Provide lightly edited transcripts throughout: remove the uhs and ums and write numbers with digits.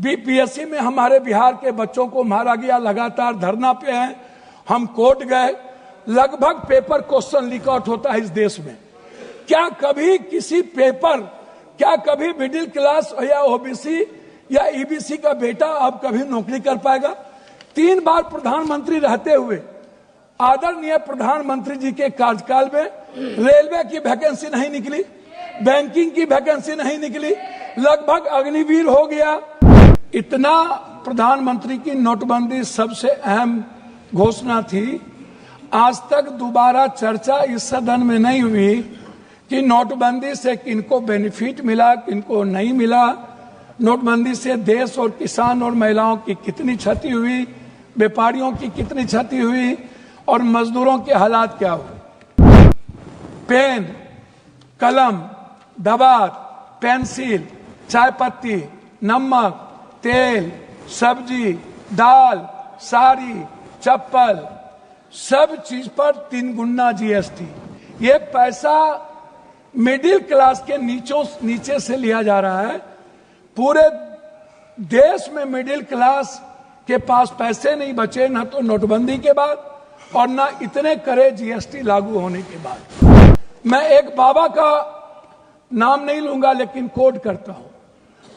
BPSC में हमारे बिहार के बच्चों को मारा गया, लगातार धरना पे हैं, हम कोर्ट गए, लगभग पेपर क्वेश्चन लीक आउट होता है इस देश में। क्या कभी किसी पेपर, क्या कभी मिडिल क्लास या ओबीसी या ईबीसी का बेटा अब कभी नौकरी कर पाएगा? 3 बार प्रधानमंत्री रहते हुए आदरणीय प्रधानमंत्री जी के कार्यकाल में रेलवे की वैकेंसी नहीं निकली, बैंकिंग की वैकेंसी नहीं निकली, लगभग अग्निवीर हो गया। इतना प्रधानमंत्री की नोटबंदी सबसे अहम घोषणा थी। आज तक दोबारा चर्चा इस सदन में नहीं हुई कि नोटबंदी से किनको बेनिफिट मिला, किनको नहीं मिला, नोटबंदी से देश और किसान और महिलाओं की कितनी क्षति हुई, व्यापारियों की कितनी क्षति हुई और मजदूरों के हालात क्या हुए। पेन, कलम, दवात, पेंसिल, चाय पत्ती, नमक, तेल, सब्जी, दाल, साड़ी, चप्पल, सब चीज पर 3 गुना जीएसटी। ये पैसा मिडिल क्लास के नीचे से लिया जा रहा है। पूरे देश में मिडिल क्लास के पास पैसे नहीं बचे, ना तो नोटबंदी के बाद और ना इतने करे जीएसटी लागू होने के बाद। मैं एक बाबा का नाम नहीं लूंगा लेकिन कोट करता हूं।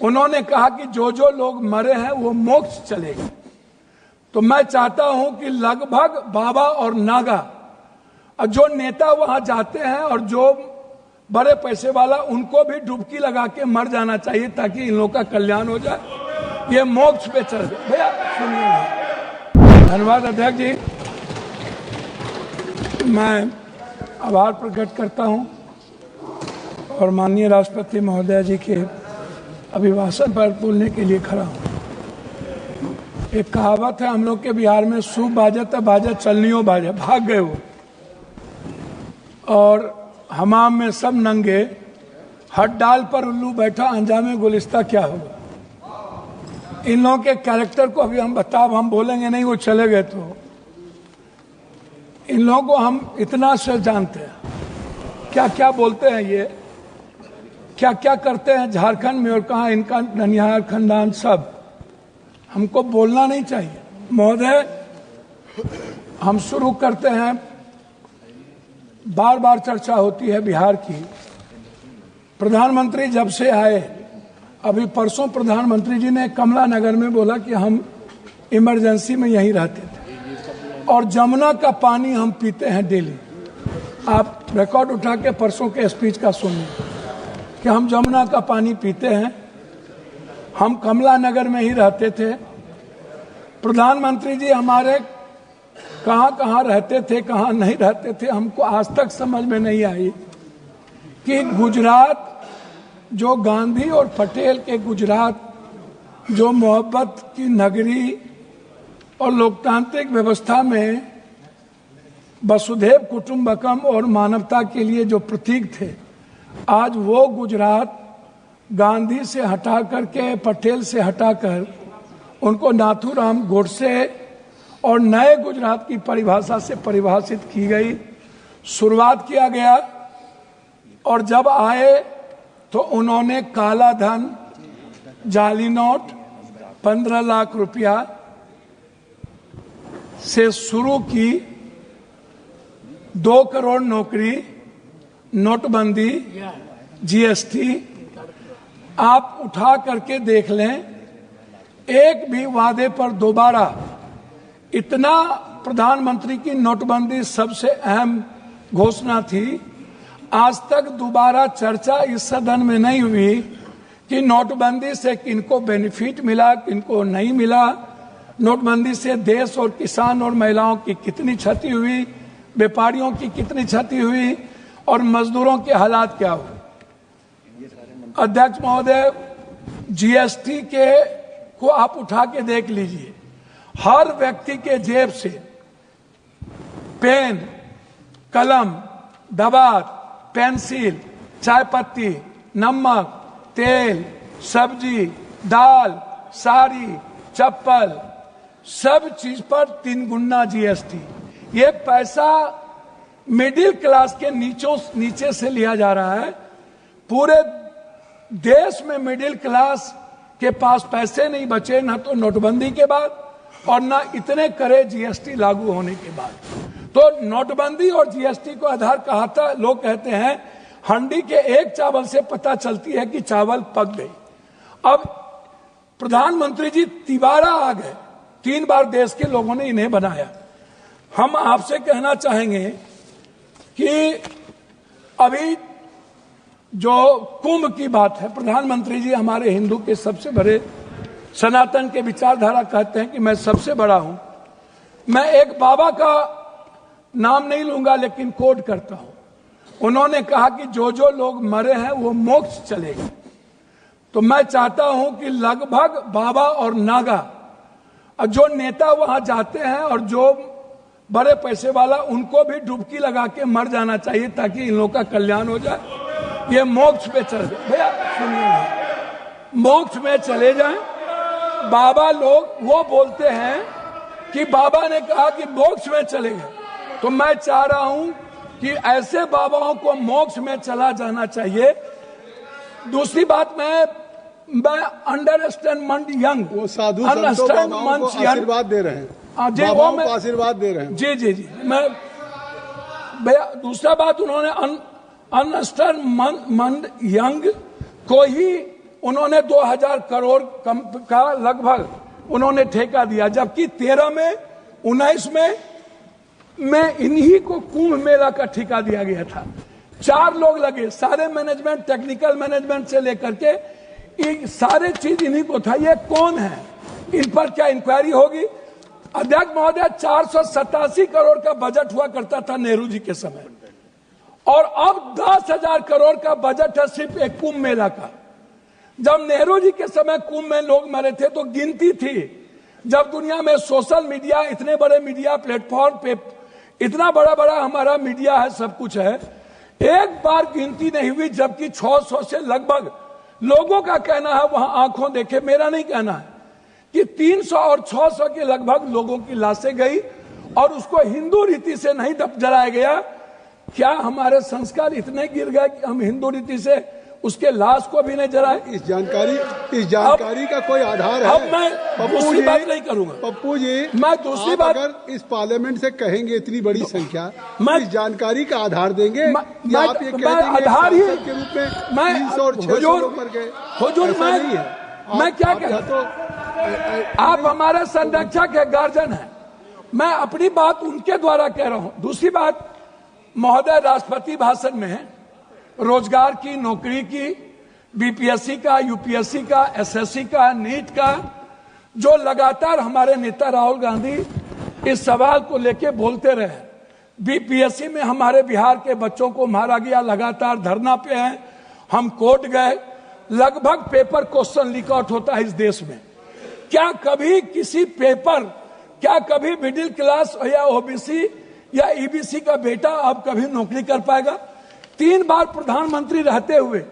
उन्होंने कहा कि जो जो लोग मरे हैं वो मोक्ष चलेगा। तो मैं चाहता हूं कि लगभग बाबा और नागा और जो नेता वहां जाते हैं और जो बड़े पैसे वाला, उनको भी डुबकी लगा के मर जाना चाहिए ताकि इन लोगों का कल्याण हो जाए, ये मोक्ष पे चल जाए। भैया सुनिए। धन्यवाद अध्यक्ष जी, मैं आभार प्रकट करता हूं और माननीय राष्ट्रपति महोदय जी के अभिभाषण पर बोलने के लिए खड़ा हूं। एक कहावत है हम लोग के बिहार में, सूप बाजत बाजत चलनियो बाजे, भाग गए वो। और हमाम में सब नंगे, हट डाल पर उल्लू बैठा, अंजामे गुलिस्ता क्या होगा। इन लोगों के कैरेक्टर को अभी हम बोलेंगे नहीं, वो चले गए। तो इन लोगों को हम इतना से जानते हैं, क्या क्या बोलते हैं ये, क्या क्या करते हैं झारखंड में और कहा इनका ननिहाल खानदान, सब हमको बोलना नहीं चाहिए। महोदय, हम शुरू करते हैं। बार बार चर्चा होती है बिहार की। प्रधानमंत्री जब से आए, अभी परसों प्रधानमंत्री जी ने कमला नगर में बोला कि हम इमरजेंसी में यहीं रहते थे और जमुना का पानी हम पीते हैं डेली। आप रिकॉर्ड उठा के परसों के स्पीच का सुनिए कि हम जमुना का पानी पीते हैं, हम कमला नगर में ही रहते थे। प्रधानमंत्री जी हमारे कहां कहां रहते थे, कहां नहीं रहते थे, हमको आज तक समझ में नहीं आई कि गुजरात, जो गांधी और पटेल के गुजरात, जो मोहब्बत की नगरी और लोकतांत्रिक व्यवस्था में वसुधैव कुटुंबकम और मानवता के लिए जो प्रतीक थे, आज वो गुजरात गांधी से हटा करके, पटेल से हटाकर उनको नाथूराम गोडसे और नए गुजरात की परिभाषा से परिभाषित की गई, शुरुआत किया गया। और जब आए तो उन्होंने काला धन, जाली नोट, 15 लाख रुपया से शुरू की, 2 करोड़ नौकरी, नोटबंदी, जीएसटी, आप उठा करके देख लें, एक भी वादे पर दोबारा। इतना प्रधानमंत्री की नोटबंदी सबसे अहम घोषणा थी। आज तक दोबारा चर्चा इस सदन में नहीं हुई कि नोटबंदी से किनको बेनिफिट मिला, किनको नहीं मिला, नोटबंदी से देश और किसान और महिलाओं की कितनी क्षति हुई, व्यापारियों की कितनी क्षति हुई और मजदूरों के हालात क्या हुए। अध्यक्ष महोदय, जीएसटी के को आप उठा के देख लीजिए, हर व्यक्ति के जेब से पेन, कलम, दवात, पेंसिल, चाय पत्ती, नमक, तेल, सब्जी, दाल, साड़ी, चप्पल, सब चीज पर 3 गुना जीएसटी। ये पैसा मिडिल क्लास के नीचे से लिया जा रहा है। पूरे देश में मिडिल क्लास के पास पैसे नहीं बचे, ना तो नोटबंदी के बाद और ना इतने करे जीएसटी लागू होने के बाद। तो नोटबंदी और जीएसटी को आधार कहा, लोग कहते हैं हंडी के एक चावल से पता चलती है कि चावल पक गई। अब प्रधानमंत्री जी तिबारा आ गए, 3 बार देश के लोगों ने इन्हें बनाया। हम आपसे कहना चाहेंगे कि अभी जो कुंभ की बात है, प्रधानमंत्री जी हमारे हिंदू के सबसे बड़े सनातन के विचारधारा कहते हैं कि मैं सबसे बड़ा हूं। मैं एक बाबा का नाम नहीं लूंगा लेकिन कोट करता हूं। उन्होंने कहा कि जो जो लोग मरे हैं वो मोक्ष चलेगा। तो मैं चाहता हूं कि लगभग बाबा और नागा जो नेता वहां जाते हैं और जो बड़े पैसे वाला, उनको भी डुबकी लगा के मर जाना चाहिए ताकि इन लोगों का कल्याण हो जाए। ये मोक्ष पे चले जाए। भैया सुनिए, मोक्ष में चले जाएं। बाबा लोग वो बोलते हैं कि बाबा ने कहा कि मोक्ष में चले गए, तो मैं चाह रहा हूं कि ऐसे बाबाओं को मोक्ष में चला जाना चाहिए। दूसरी बात, मैं अंडरस्टैंड यंग, वो साधु संतों बाबाओं को आशीर्वाद दे रहे हैं, बाबाओं को आशीर्वाद दे रहे हैं। जी जी जी, मैं भैया दूसरा बात, उन्होंने अंडरस्टैंड यंग को ही उन्होंने 2000 करोड़ का लगभग उन्होंने ठेका दिया, जबकि 13 में 19 में इन्हीं को कुंभ मेला का ठेका दिया गया था। 4 लोग लगे, सारे मैनेजमेंट, टेक्निकल मैनेजमेंट से लेकर के ये सारे चीज इन्हीं को था। ये कौन है, इन पर क्या इंक्वायरी होगी? अध्यक्ष महोदय, 487 करोड़ का बजट हुआ करता था नेहरू जी के समय, और अब 10,000 करोड़ का बजट है सिर्फ एक कुंभ मेला का। जब नेहरू जी के समय कुंभ में लोग मरे थे तो गिनती थी। जब दुनिया में सोशल मीडिया, इतने बड़े मीडिया प्लेटफॉर्म पे इतना बड़ा बड़ा हमारा मीडिया है, सब कुछ है, एक बार गिनती नहीं हुई, जबकि 600 से लगभग लोगों का कहना है, वहां आंखों देखे, मेरा नहीं कहना है, कि 300 और 600 के लगभग लोगों की लाशें गई और उसको हिंदू रीति से नहीं जलाया गया। क्या हमारे संस्कार इतने गिर गए कि हम हिंदू रीति से उसके लाश को भी नहीं जलाए? इस जानकारी का कोई आधार है? अब मैं दूसरी बात नहीं करूंगा पप्पू जी, मैं दूसरी बात, अगर इस पार्लियामेंट से कहेंगे इतनी बड़ी संख्या, इस जानकारी का आधार देंगे या आप ये कह देंगे आधार ही के रूप में 300 और 600 लोग मर गए? हुजूर, मैं क्या कहता, तो आप हमारे संरक्षक है, गार्जियन है, मैं अपनी बात उनके द्वारा कह रहा हूं। दूसरी बात, महोदय राष्ट्रपति भाषण में रोजगार की, नौकरी की, बीपीएससी का, यूपीएससी का, एसएससी का, नीट का, जो लगातार हमारे नेता राहुल गांधी इस सवाल को लेके बोलते रहे। बीपीएससी में हमारे बिहार के बच्चों को मारा गया, लगातार धरना पे हैं, हम कोर्ट गए, लगभग पेपर क्वेश्चन लीक आउट होता है इस देश में। क्या कभी किसी पेपर, क्या कभी मिडिल क्लास या ओबीसी या ईबीसी का बेटा अब कभी नौकरी कर पाएगा? 3 बार प्रधानमंत्री रहते हुए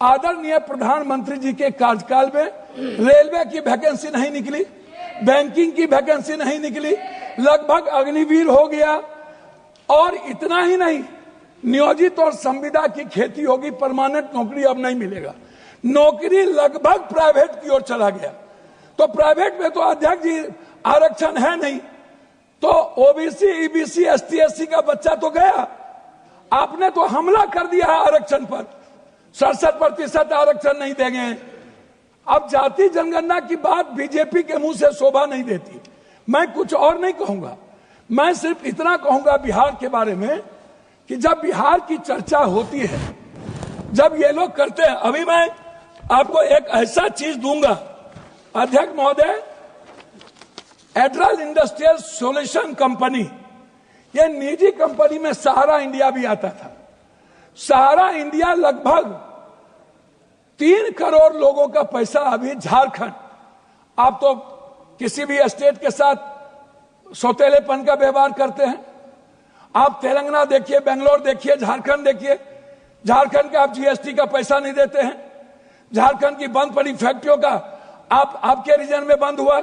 आदरणीय प्रधानमंत्री जी के कार्यकाल में रेलवे की वैकेंसी नहीं निकली, बैंकिंग की वैकेंसी नहीं निकली, लगभग अग्निवीर हो गया। और इतना ही नहीं, नियोजित और संविदा की खेती होगी, परमानेंट नौकरी अब नहीं मिलेगा, नौकरी लगभग प्राइवेट की ओर चला गया। तो प्राइवेट में तो अध्यक्ष जी आरक्षण है नहीं, तो ओबीसी, ईबीसी, एसटी, एससी का बच्चा तो गया। आपने तो हमला कर दिया है आरक्षण पर, 67% आरक्षण नहीं देंगे। अब जाति जनगणना की बात बीजेपी के मुंह से शोभा नहीं देती। मैं कुछ और नहीं कहूंगा, मैं सिर्फ इतना कहूंगा बिहार के बारे में कि जब बिहार की चर्चा होती है, जब ये लोग करते हैं, अभी मैं आपको एक ऐसा चीज दूंगा अध्यक्ष महोदय, एड्रल इंडस्ट्रियल सॉल्यूशन कंपनी, ये निजी कंपनी में सहारा इंडिया भी आता था। सहारा इंडिया लगभग 3 करोड़ लोगों का पैसा अभी झारखंड, आप तो किसी भी स्टेट के साथ सौतेलेपन का व्यवहार करते हैं। आप तेलंगाना देखिए, बेंगलोर देखिए, झारखंड देखिए, झारखंड का आप जीएसटी का पैसा नहीं देते हैं। झारखंड की बंद पड़ी फैक्ट्रियों का आपके रीजन में बंद हुआ।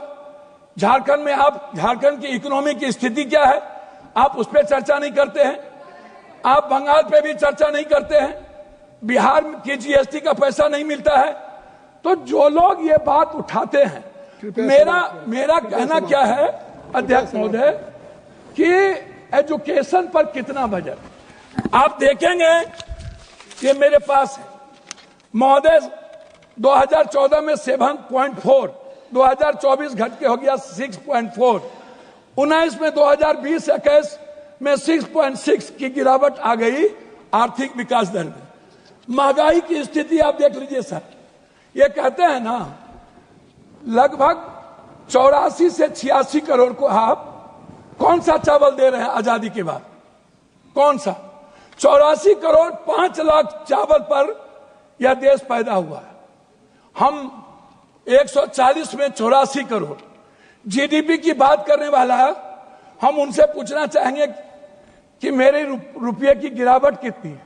झारखंड में आप, झारखंड की इकोनॉमी की स्थिति क्या है, आप उस पर चर्चा नहीं करते हैं। आप बंगाल पे भी चर्चा नहीं करते हैं। बिहार की जीएसटी का पैसा नहीं मिलता है। तो जो लोग ये बात उठाते हैं, मेरा कहना क्या है अध्यक्ष महोदय कि एजुकेशन पर कितना बजट आप देखेंगे, ये मेरे पास है महोदय, 2014 में 7.4, 2024 घट के हो गया 6.4, 19 में 2020-21 में 6.6 की गिरावट आ गई आर्थिक विकास दर में। महंगाई की स्थिति आप देख लीजिए सर, ये कहते हैं ना लगभग 84 से 86 करोड़ को आप कौन सा चावल दे रहे हैं आजादी के बाद, कौन सा 84 करोड़ 5 लाख चावल पर यह देश पैदा हुआ है। हम 140 में 84 करोड़ जीडीपी की बात करने वाला है। हम उनसे पूछना चाहेंगे कि मेरे रुपये की गिरावट कितनी है,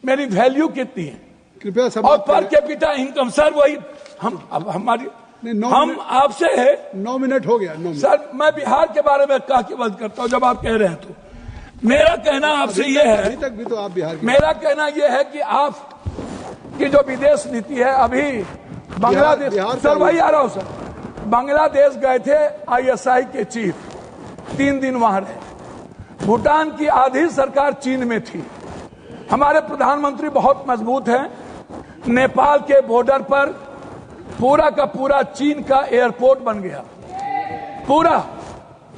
मेरी वैल्यू कितनी है, कृपया और पर कैपिटा इनकम सर वही हम अब हमारी हम आपसे है 9 मिनट हो गया। 9 मिनट सर, मैं बिहार के बारे में कह के बंद करता हूं जब आप कह रहे हैं। तो मेरा कहना आपसे ये है, अभी तक भी तो आप बिहार मेरा कहना ये है कि आप की जो विदेश नीति है, अभी बांग्लादेश सर वही आ रहा हूं सर, बांग्लादेश गए थे ISI के चीफ, 3 दिन वहां रहे। भूटान की आधी सरकार चीन में थी। हमारे प्रधानमंत्री बहुत मजबूत हैं। नेपाल के बॉर्डर पर पूरा का पूरा चीन का एयरपोर्ट बन गया, पूरा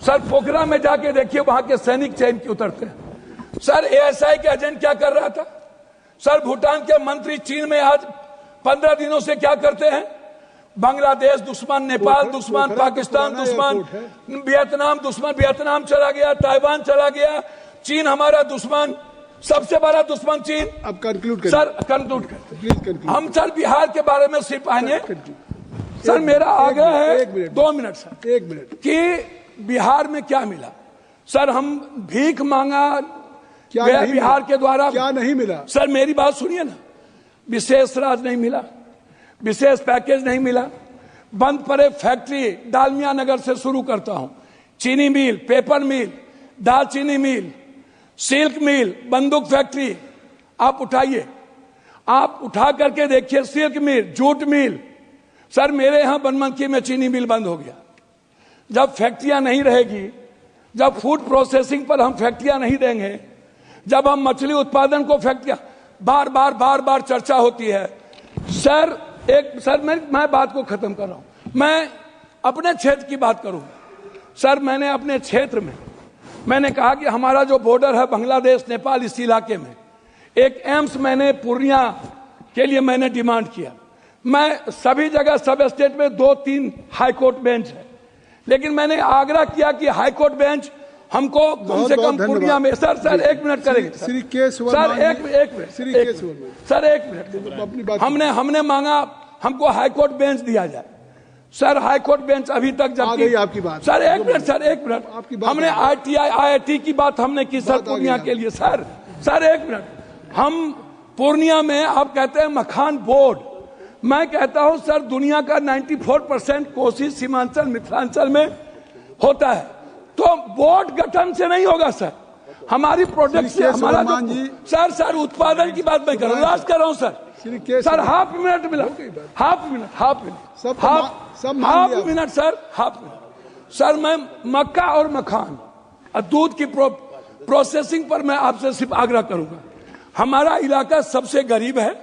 सर। पोखरा में जाके देखिए, वहां के सैनिक चैन के उतरते हैं। सर ASI के एजेंट क्या कर रहा था सर? भूटान के मंत्री चीन में आज 15 दिनों से क्या करते हैं? बांग्लादेश दुश्मन, नेपाल दुश्मन, पाकिस्तान दुश्मन, वियतनाम दुश्मन, वियतनाम चला गया, ताइवान चला गया, चीन हमारा दुश्मन, सबसे बड़ा दुश्मन चीन। अब कंक्लूड सर, कंक्लूड करते प्लीज। हम सर बिहार के बारे में सिर्फ आएंगे सर। मेरा आग्रह है 2 मिनट सर, 1 मिनट कि बिहार में क्या मिला सर? हम भीख मांगा गया बिहार के द्वारा, क्या नहीं मिला सर? मेरी बात सुनिए ना, विशेष राज नहीं मिला, विशेष पैकेज नहीं मिला, बंद पड़े फैक्ट्री, डालमिया नगर से शुरू करता हूं, चीनी मिल, पेपर मिल, दालचीनी मिल, सिल्क मिल, बंदूक फैक्ट्री आप उठाइए, आप उठा करके देखिए, सिल्क मिल, जूट मिल। सर मेरे यहां बनमनखी में चीनी मिल बंद हो गया। जब फैक्ट्रियां नहीं रहेगी, जब फूड प्रोसेसिंग पर हम फैक्ट्रियां नहीं देंगे, जब हम मछली उत्पादन को फैक्ट्रियां, बार बार चर्चा होती है सर। मैं बात को खत्म कर रहा हूं, मैं अपने क्षेत्र की बात करूं सर। मैंने अपने क्षेत्र में मैंने कहा कि हमारा जो बॉर्डर है बांग्लादेश नेपाल, इस इलाके में एक एम्स मैंने पूर्णिया के लिए मैंने डिमांड किया। मैं सभी जगह सब स्टेट में 2-3 हाईकोर्ट बेंच है, लेकिन मैंने आग्रह किया कि हाईकोर्ट बेंच हमको कम से कम पूर्णिया में। सर 1 मिनट करेंगे सर, एक मिनट हमने मांगा हमको हाईकोर्ट बेंच दिया जाए सर। हाईकोर्ट बेंच अभी तक जब आपकी बात सर, एक मिनट हमने IIT की बात हमने की सर पूर्णिया के लिए सर 1 मिनट। हम पूर्णिया में आप कहते हैं मखान बोर्ड, मैं कहता हूं सर दुनिया का 94% कोसी सीमांचल मिथिलांचल में होता है, तो बोर्ड गठन से नहीं होगा सर। हमारी प्रोडक्ट से हमारा सर उत्पादन की बात मैं कर रहा हूँ, लास्ट कर रहा हूँ सर। हाफ मिनट मिला, हाफ मिनट सर। मैं मक्का और मखान और दूध की प्रोसेसिंग पर मैं आपसे सिर्फ आग्रह करूंगा। हमारा इलाका सबसे गरीब है,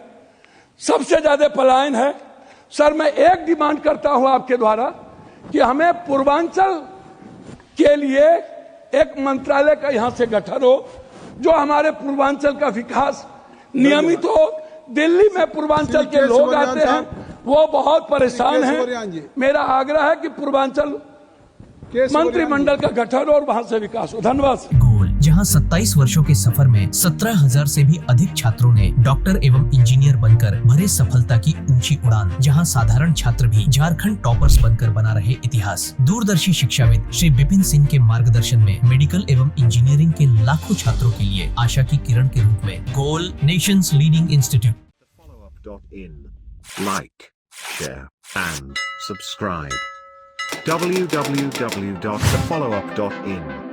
सबसे ज्यादा पलायन है सर। मैं एक डिमांड करता हूं आपके द्वारा कि हमें पूर्वांचल के लिए एक मंत्रालय का यहां से गठन हो, जो हमारे पूर्वांचल का विकास नियमित हो। दिल्ली में पूर्वांचल के लोग आते हैं, वो बहुत परेशान हैं। मेरा आग्रह है कि पूर्वांचल मंत्रिमंडल का गठन और वहां से विकास हो। धन्यवाद। गोल, जहां 27 वर्षों के सफर में 17,000 से भी अधिक छात्रों ने डॉक्टर एवं इंजीनियर बनकर भरे सफलता की ऊंची उड़ान, जहां साधारण छात्र भी झारखंड टॉपर्स बनकर बना रहे इतिहास। दूरदर्शी शिक्षाविद श्री विपिन सिंह के मार्गदर्शन में मेडिकल एवं इंजीनियरिंग के लाखों छात्रों के लिए आशा की किरण के रूप में गोल, nation's leading institute. Like, share, and subscribe. www.thefollowup.in